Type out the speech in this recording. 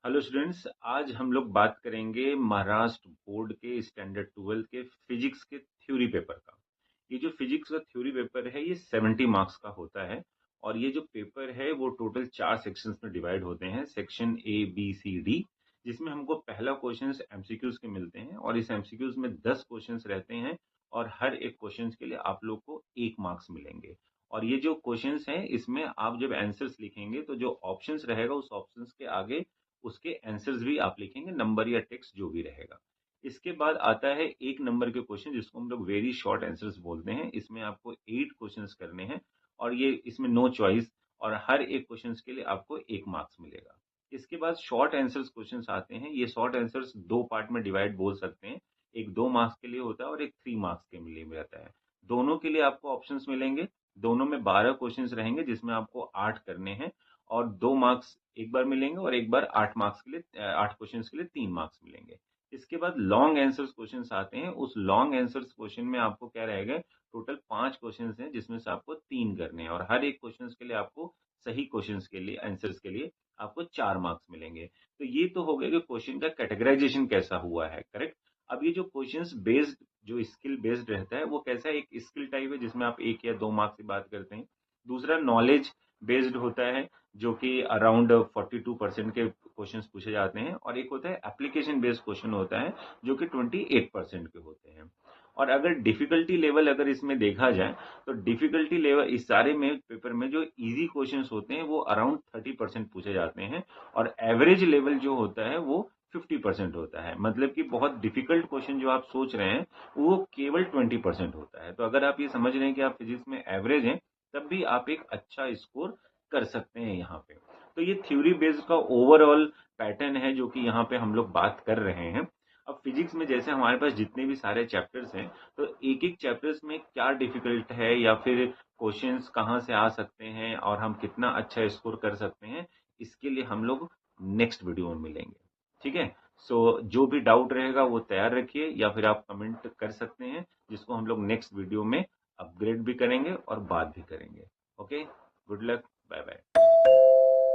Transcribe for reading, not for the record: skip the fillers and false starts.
Hello students, आज हम लोग बात करेंगे महाराष्ट्र बोर्ड के स्टैंडर्ड 12 के फिजिक्स के थ्योरी पेपर का। ये जो फिजिक्स का थ्योरी पेपर है ये 70 मार्क्स का होता है। और ये जो पेपर है वो टोटल 4 सेक्शंस में डिवाइड होते हैं, section A B C D, जिसमें हमको पहला क्वेश्चन एमसीक्यूज के मिलते हैं और इस एमसीक्यूज में 10 क्वेश्चंस रहते हैं और हर एक क्वेश्चन के लिए आप लोग को 1 मार्क्स मिलेंगे। और ये जो क्वेश्चंस हैं इसमें आप जब आंसर्स लिखेंगे तो जो ऑप्शंस रहेगा उस ऑप्शंस के आगे उसके आंसर्स भी आप लिखेंगे, नंबर या टेक्स्ट जो भी रहेगा। इसके बाद आता है 1 नंबर के क्वेश्चन जिसको हम लोग वेरी शॉर्ट आंसर्स बोलते हैं। इसमें आपको 8 क्वेश्चंस करने हैं और ये इसमें नो चॉइस, और हर एक क्वेश्चंस के लिए आपको 1 मार्क्स मिलेगा। इसके बाद शॉर्ट आंसर्स क्वेश्चंस आते हैं। ये शॉर्ट आंसर्स 2 पार्ट में डिवाइड बोल सकते हैं। एक 2 मार्क्स के लिए होता है और एक 3 मार्क्स के लिए रहता है। दोनों के लिए आपको ऑप्शंस मिलेंगे। दोनों में 12 क्वेश्चंस रहेंगे जिसमें आपको 8 करने हैं और 2 मार्क्स एक बार मिलेंगे और एक बार 8 मार्क्स के लिए 8 क्वेश्चंस के लिए 3 मार्क्स मिलेंगे। इसके बाद लॉन्ग आंसर्स क्वेश्चंस आते हैं। उस लॉन्ग आंसर्स क्वेश्चन में आपको क्या रहेगा, टोटल 5 क्वेश्चंस हैं जिसमें से आपको 3 करने हैं और हर एक क्वेश्चंस के लिए आपको सही क्वेश्चंस के लिए आंसर्स के लिए आपको 4 मार्क्स मिलेंगे। तो ये तो हो गया कि क्वेश्चन का कैटेगराइजेशन कैसा हुआ है, करेक्ट। अब ये जो क्वेश्चंस बेस्ड, जो स्किल बेस्ड रहता है वो कैसा है, एक स्किल टाइप है जिसमें आप 1 या 2 मार्क्स की बात करते हैं। दूसरा नॉलेज बेस्ड होता है जो कि अराउंड 42% के क्वेश्चंस पूछे जाते हैं, और एक होता है एप्लीकेशन बेस्ड क्वेश्चन होता है जो कि 28% के होते हैं। और अगर डिफिकल्टी लेवल अगर इसमें देखा जाए तो डिफिकल्टी लेवल इस सारे में पेपर में जो इजी क्वेश्चंस होते हैं वो अराउंड 30% पूछे जाते हैं और एवरेज लेवल जो होता है वो 50% होता है। मतलब कि बहुत डिफिकल्ट क्वेश्चन जो आप सोच रहे हैं वो केवल 20% होता है। तो अगर आप ये समझ रहे हैं कि आप फिजिक्स में एवरेज हैं तब भी आप एक अच्छा स्कोर कर सकते हैं यहाँ पे। तो ये थ्योरी बेस्ड का ओवरऑल पैटर्न है जो कि यहाँ पे हम लोग बात कर रहे हैं। अब फिजिक्स में जैसे हमारे पास जितने भी सारे चैप्टर्स हैं तो एक एक चैप्टर्स में क्या डिफिकल्ट है या फिर क्वेश्चंस कहाँ से आ सकते हैं और हम कितना अच्छा स्कोर कर सकते हैं, इसके लिए हम लोग नेक्स्ट वीडियो में मिलेंगे। ठीक है। सो जो भी डाउट रहेगा वो तैयार रखिए या फिर आप कमेंट कर सकते हैं, जिसको हम लोग नेक्स्ट वीडियो में अपग्रेड भी करेंगे और बात भी करेंगे। Okay, good luck, bye bye.